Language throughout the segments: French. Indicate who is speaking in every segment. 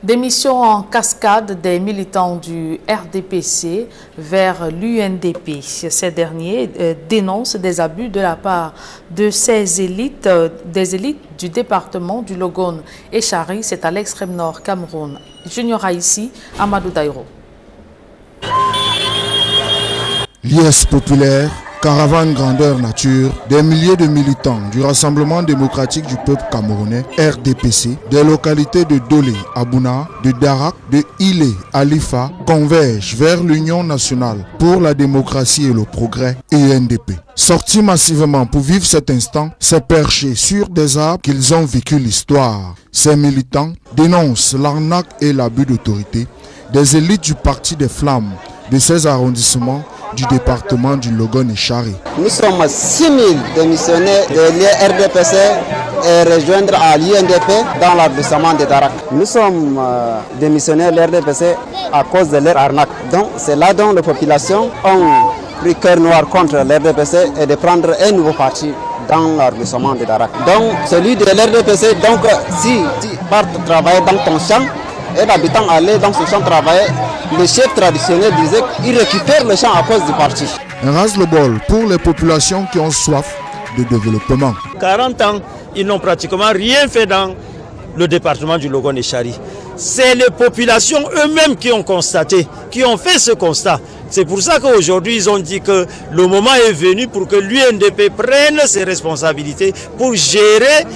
Speaker 1: Démission en cascade des militants du RDPC vers l'UNDP. Ces derniers dénoncent des abus de la part de des élites du département du Logone et Chari, c'est à l'extrême nord Cameroun. Junior Haïssi, Amadou Daïro.
Speaker 2: Liesse populaire, caravane grandeur nature, des milliers de militants du Rassemblement démocratique du peuple camerounais, RDPC, des localités de Dolé, Abouna, de Darak, de Ilé, Alifa, convergent vers l'Union nationale pour la démocratie et le progrès, UNDP. Sortis massivement pour vivre cet instant, c'est perché sur des arbres qu'ils ont vécu l'histoire. Ces militants dénoncent l'arnaque et l'abus d'autorité des élites du Parti des Flammes de ces arrondissements du département du Logone et Chari.
Speaker 3: Nous sommes 6 000 démissionnaires de l'RDPC et rejoindre à l'UNDP dans l'arrondissement de Darak. Nous sommes démissionnaires de l'RDPC à cause de leur arnaque. Donc c'est là dont les populations ont pris cœur noir contre l'RDPC et de prendre un nouveau parti dans l'arrondissement de Darak. Donc celui de l'RDPC, donc si tu pars travailler dans ton champ et l'habitant allait dans ce champ travailler, le chef traditionnel disait qu'il récupère le champ à cause du parti.
Speaker 2: Un ras-le-bol pour les populations qui ont soif de développement.
Speaker 4: 40 ans, ils n'ont pratiquement rien fait dans le département du Logone et Chari. C'est les populations eux-mêmes qui ont constaté, qui ont fait ce constat. C'est pour ça qu'aujourd'hui, ils ont dit que le moment est venu pour que l'UNDP prenne ses responsabilités pour gérer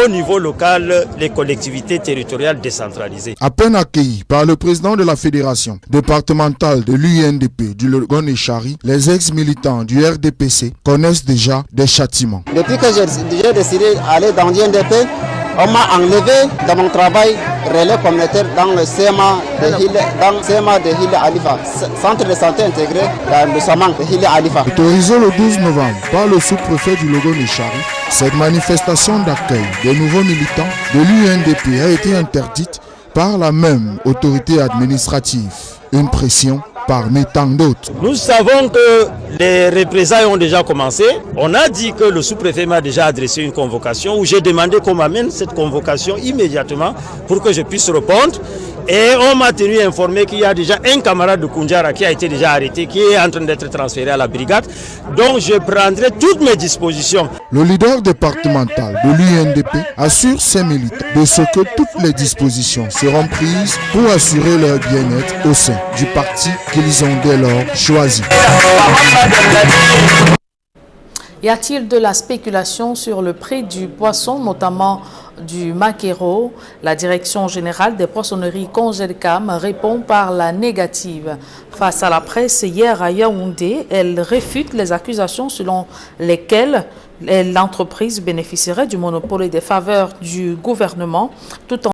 Speaker 4: au niveau local les collectivités territoriales décentralisées.
Speaker 2: À peine accueillis par le président de la fédération départementale de l'UNDP du Logone et Chari, les ex-militants du RDPC connaissent déjà des châtiments.
Speaker 3: Depuis que j'ai décidé d'aller dans l'UNDP, on m'a enlevé dans mon travail relais communautaire dans le CMA de Hile Alifa, centre de santé intégré dans le Saman de Hile Alifa.
Speaker 2: Autorisé le 12 novembre par le sous-préfet du Logone et Chari, cette manifestation d'accueil des nouveaux militants de l'UNDP a été interdite par la même autorité administrative. Une pression parmi tant d'autres.
Speaker 4: Nous savons que les représailles ont déjà commencé. On a dit que le sous-préfet m'a déjà adressé une convocation où j'ai demandé qu'on m'amène cette convocation immédiatement pour que je puisse répondre. Et on m'a tenu informé qu'il y a déjà un camarade de Koundjara qui a été déjà arrêté, qui est en train d'être transféré à la brigade. Donc je prendrai toutes mes dispositions.
Speaker 2: Le leader départemental de l'UNDP assure ses militants de ce que toutes les dispositions seront prises pour assurer leur bien-être au sein du parti qu'ils ont dès lors choisi.
Speaker 1: Y a-t-il de la spéculation sur le prix du poisson, notamment du maquereau? La direction générale des poissonneries Congelcam répond par la négative. Face à la presse hier à Yaoundé, elle réfute les accusations selon lesquelles l'entreprise bénéficierait du monopole et des faveurs du gouvernement tout en